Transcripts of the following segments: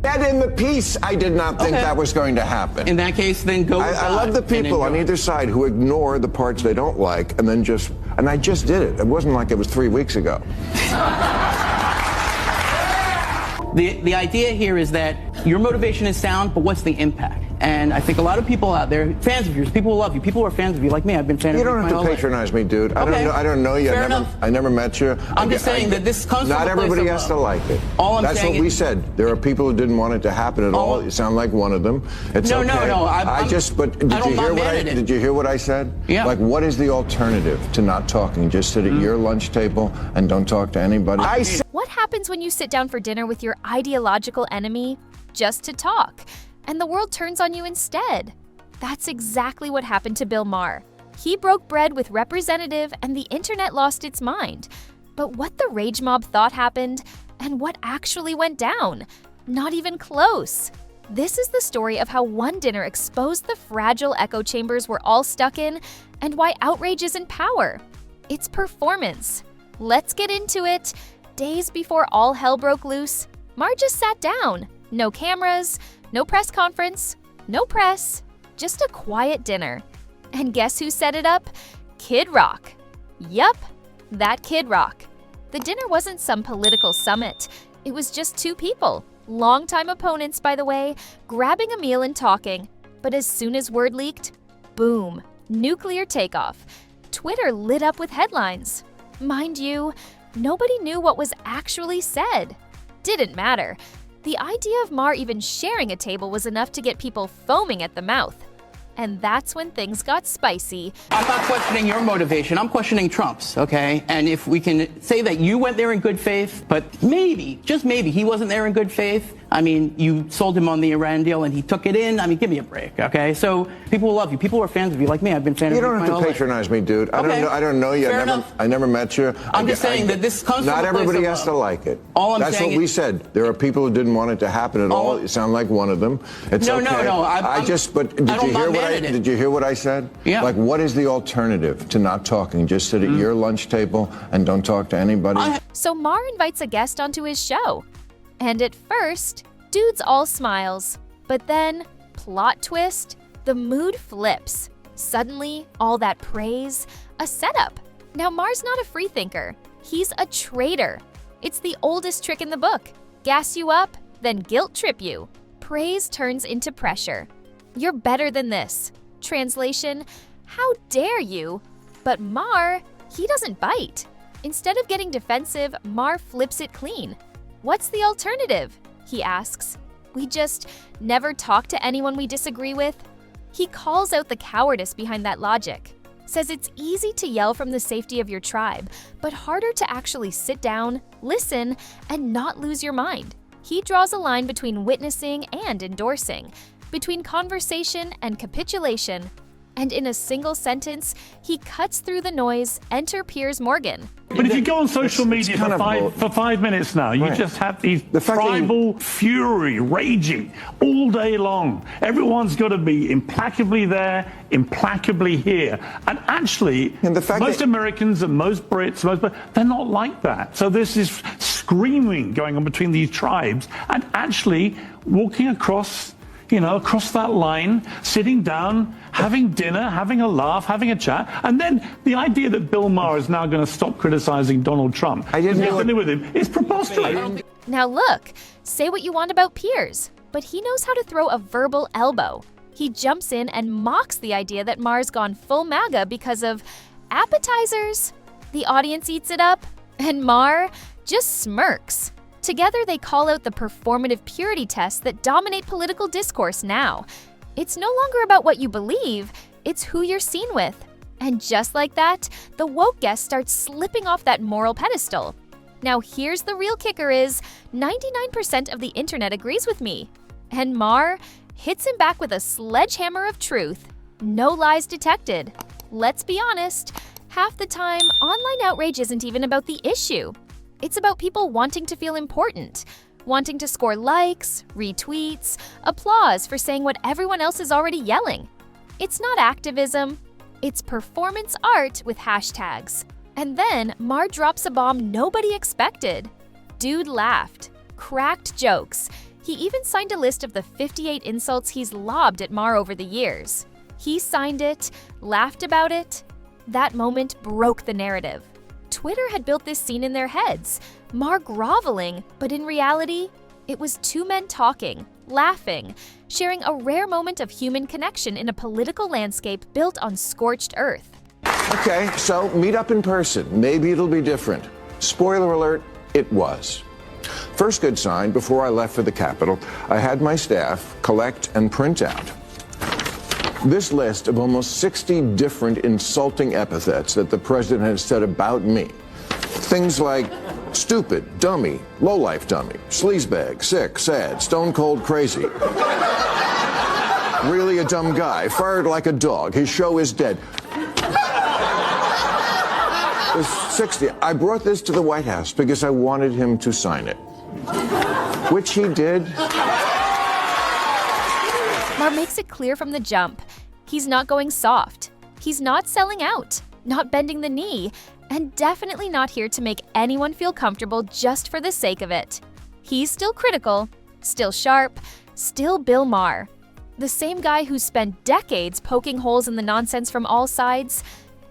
That in the piece, I did not think that was going to happen. In that case, then go. I love the people on either side who ignore the parts they don't like and then and I just did it. It wasn't like it was 3 weeks ago. The idea here is that your motivation is sound, but what's the impact? And I think a lot of people out there, fans of yours, people who love you, people who are fans of you, like me, I've been fans of you. You don't have to patronize me, dude. I don't know you. I never met you. I'm just saying that this comes from not everybody has to like it. That's what we said. There are people who didn't want it to happen at all. You sound like one of them. It's okay. No. But did you hear what I said? Yeah. Like, what is the alternative to not talking? Just sit at your lunch table and don't talk to anybody. What happens when you sit down for dinner with your ideological enemy? Just to talk. And the world turns on you instead. That's exactly what happened to Bill Maher. He broke bread with Representative and the internet lost its mind. But what the rage mob thought happened and what actually went down? Not even close. This is the story of how one dinner exposed the fragile echo chambers we're all stuck in and why outrage is in power. It's performance. Let's get into it. Days before all hell broke loose, Maher just sat down. No cameras, no press conference, no press, just a quiet dinner. And guess who set it up? Kid Rock. Yup, that Kid Rock. The dinner wasn't some political summit. It was just two people, longtime opponents by the way, grabbing a meal and talking. But as soon as word leaked, boom, nuclear takeoff. Twitter lit up with headlines. Mind you, nobody knew what was actually said. Didn't matter. The idea of Maher even sharing a table was enough to get people foaming at the mouth. And that's when things got spicy. I'm not questioning your motivation. I'm questioning Trump's, okay? And if we can say that you went there in good faith, but maybe, just maybe, he wasn't there in good faith. I mean, you sold him on the Iran deal and he took it in. I mean, give me a break, okay? So people who love you, people who are fans of you, like me, I've been fans of you. You don't have to patronize me, dude. I don't know you. I never met you. I'm just saying that this comes from not everybody has to like it. That's what we said. There are people who didn't want it to happen at all. You sound like one of them. It's okay. No. Did you hear what I said? Yeah. Like, what is the alternative to not talking? Just sit at your lunch table and don't talk to anybody? So Maher invites a guest onto his show. And at first, dude's all smiles. But then, plot twist, the mood flips. Suddenly, all that praise, a setup. Now Maher's not a free thinker. He's a traitor. It's the oldest trick in the book. Gas you up, then guilt trip you. Praise turns into pressure. You're better than this. Translation, how dare you? But Maher, he doesn't bite. Instead of getting defensive, Maher flips it clean. What's the alternative? He asks. We just never talk to anyone we disagree with? He calls out the cowardice behind that logic. Says it's easy to yell from the safety of your tribe, but harder to actually sit down, listen, and not lose your mind. He draws a line between witnessing and endorsing, between conversation and capitulation. And in a single sentence, he cuts through the noise, enter Piers Morgan. But if you go on social media for 5 minutes now, you just have these tribal fury raging all day long. Everyone's got to be implacably there, implacably here. And actually, most Americans and most Brits, they're not like that. So there's this screaming going on between these tribes and actually walking across that line, sitting down, having dinner, having a laugh, having a chat. And then the idea that Bill Maher is now going to stop criticizing Donald Trump with him is preposterous. Now look, say what you want about Piers, but he knows how to throw a verbal elbow. He jumps in and mocks the idea that Maher's gone full MAGA because of appetizers. The audience eats it up, and Maher just smirks. Together, they call out the performative purity tests that dominate political discourse now. It's no longer about what you believe, it's who you're seen with. And just like that, the woke guest starts slipping off that moral pedestal. Now here's the real kicker is, 99% of the internet agrees with me. And Maher hits him back with a sledgehammer of truth. No lies detected. Let's be honest, half the time, online outrage isn't even about the issue. It's about people wanting to feel important, wanting to score likes, retweets, applause for saying what everyone else is already yelling. It's not activism, it's performance art with hashtags. And then Maher drops a bomb nobody expected. Dude laughed, cracked jokes. He even signed a list of the 58 insults he's lobbed at Maher over the years. He signed it, laughed about it. That moment broke the narrative. Twitter had built this scene in their heads, Maher groveling, but in reality, it was two men talking, laughing, sharing a rare moment of human connection in a political landscape built on scorched earth. Okay, so meet up in person. Maybe it'll be different. Spoiler alert, it was. First good sign, before I left for the Capitol, I had my staff collect and print out this list of almost 60 different insulting epithets that the president has said about me. Things like stupid, dummy, lowlife dummy, sleazebag, sick, sad, stone cold crazy. Really a dumb guy, fired like a dog, his show is dead. There's 60. I brought this to the White House because I wanted him to sign it, which he did. Maher makes it clear from the jump. He's not going soft. He's not selling out, not bending the knee, and definitely not here to make anyone feel comfortable just for the sake of it. He's still critical, still sharp, still Bill Maher. The same guy who spent decades poking holes in the nonsense from all sides.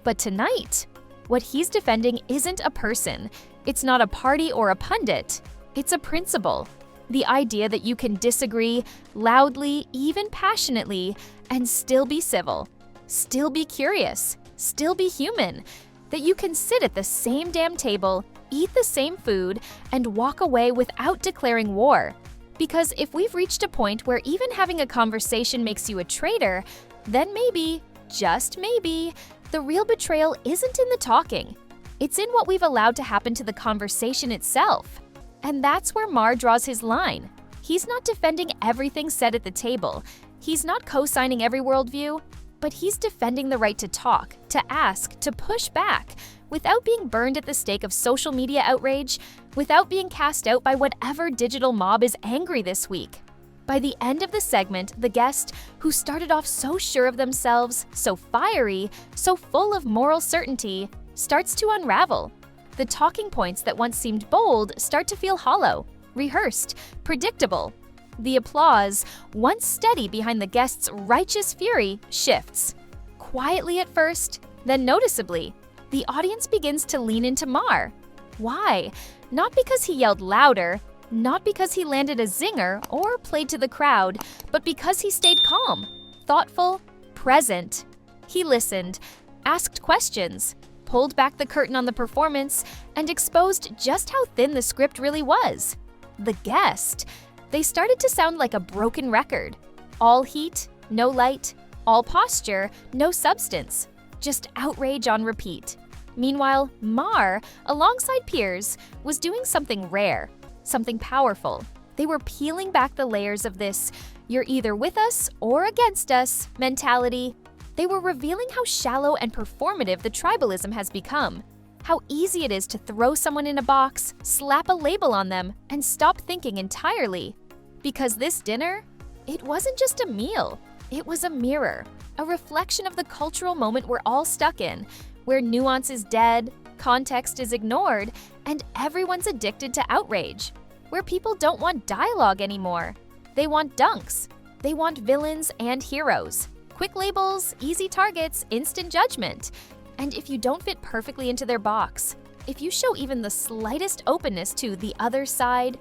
But tonight, what he's defending isn't a person. It's not a party or a pundit. It's a principle. The idea that you can disagree loudly, even passionately, and still be civil, still be curious, still be human. That you can sit at the same damn table, eat the same food, and walk away without declaring war. Because if we've reached a point where even having a conversation makes you a traitor, then maybe, just maybe, the real betrayal isn't in the talking. It's in what we've allowed to happen to the conversation itself. And that's where Maher draws his line. He's not defending everything said at the table. He's not co-signing every worldview, but he's defending the right to talk, to ask, to push back, without being burned at the stake of social media outrage, without being cast out by whatever digital mob is angry this week. By the end of the segment, the guest, who started off so sure of themselves, so fiery, so full of moral certainty, starts to unravel. The talking points that once seemed bold start to feel hollow, rehearsed, predictable. The applause, once steady behind the guest's righteous fury, shifts. Quietly at first, then noticeably, the audience begins to lean into Maher. Why? Not because he yelled louder, not because he landed a zinger or played to the crowd, but because he stayed calm, thoughtful, present. He listened, asked questions, pulled back the curtain on the performance, and exposed just how thin the script really was. The guest. They started to sound like a broken record. All heat, no light, all posture, no substance. Just outrage on repeat. Meanwhile, Maher, alongside peers, was doing something rare, something powerful. They were peeling back the layers of this "you're either with us or against us" mentality. They were revealing how shallow and performative the tribalism has become. How easy it is to throw someone in a box, slap a label on them, and stop thinking entirely. Because this dinner, it wasn't just a meal. It was a mirror, a reflection of the cultural moment we're all stuck in, where nuance is dead, context is ignored, and everyone's addicted to outrage. Where people don't want dialogue anymore. They want dunks. They want villains and heroes. Quick labels, easy targets, instant judgment. And if you don't fit perfectly into their box, if you show even the slightest openness to the other side,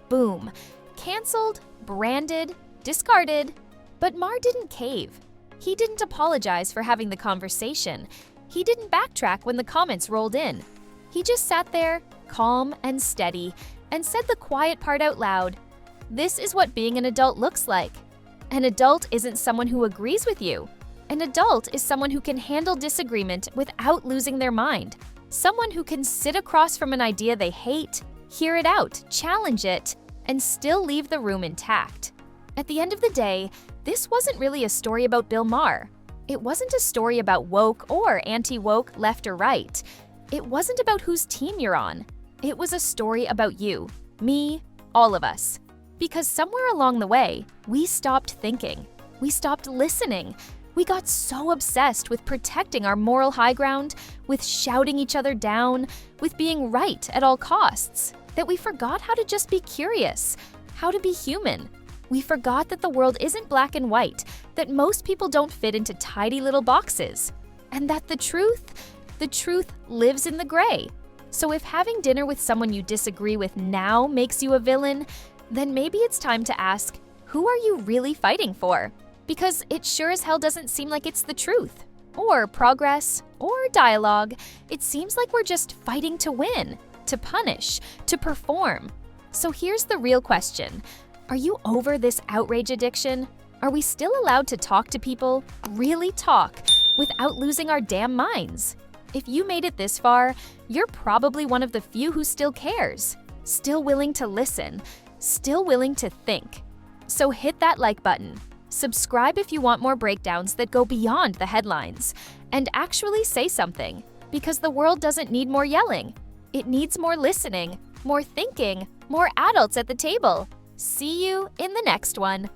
boom, canceled, branded, discarded. But Maher didn't cave. He didn't apologize for having the conversation. He didn't backtrack when the comments rolled in. He just sat there, calm and steady, and said the quiet part out loud. This is what being an adult looks like. An adult isn't someone who agrees with you. An adult is someone who can handle disagreement without losing their mind. Someone who can sit across from an idea they hate, hear it out, challenge it, and still leave the room intact. At the end of the day, this wasn't really a story about Bill Maher. It wasn't a story about woke or anti-woke, left or right. It wasn't about whose team you're on. It was a story about you, me, all of us. Because somewhere along the way, we stopped thinking. We stopped listening. We got so obsessed with protecting our moral high ground, with shouting each other down, with being right at all costs, that we forgot how to just be curious, how to be human. We forgot that the world isn't black and white, that most people don't fit into tidy little boxes, and that the truth lives in the gray. So if having dinner with someone you disagree with now makes you a villain, then maybe it's time to ask, who are you really fighting for? Because it sure as hell doesn't seem like it's the truth, or progress, or dialogue. It seems like we're just fighting to win, to punish, to perform. So here's the real question. Are you over this outrage addiction? Are we still allowed to talk to people, really talk, without losing our damn minds? If you made it this far, you're probably one of the few who still cares, still willing to listen, still willing to think. So hit that like button. Subscribe if you want more breakdowns that go beyond the headlines, and actually say something, because the world doesn't need more yelling. It needs more listening, more thinking, more adults at the table. See you in the next one.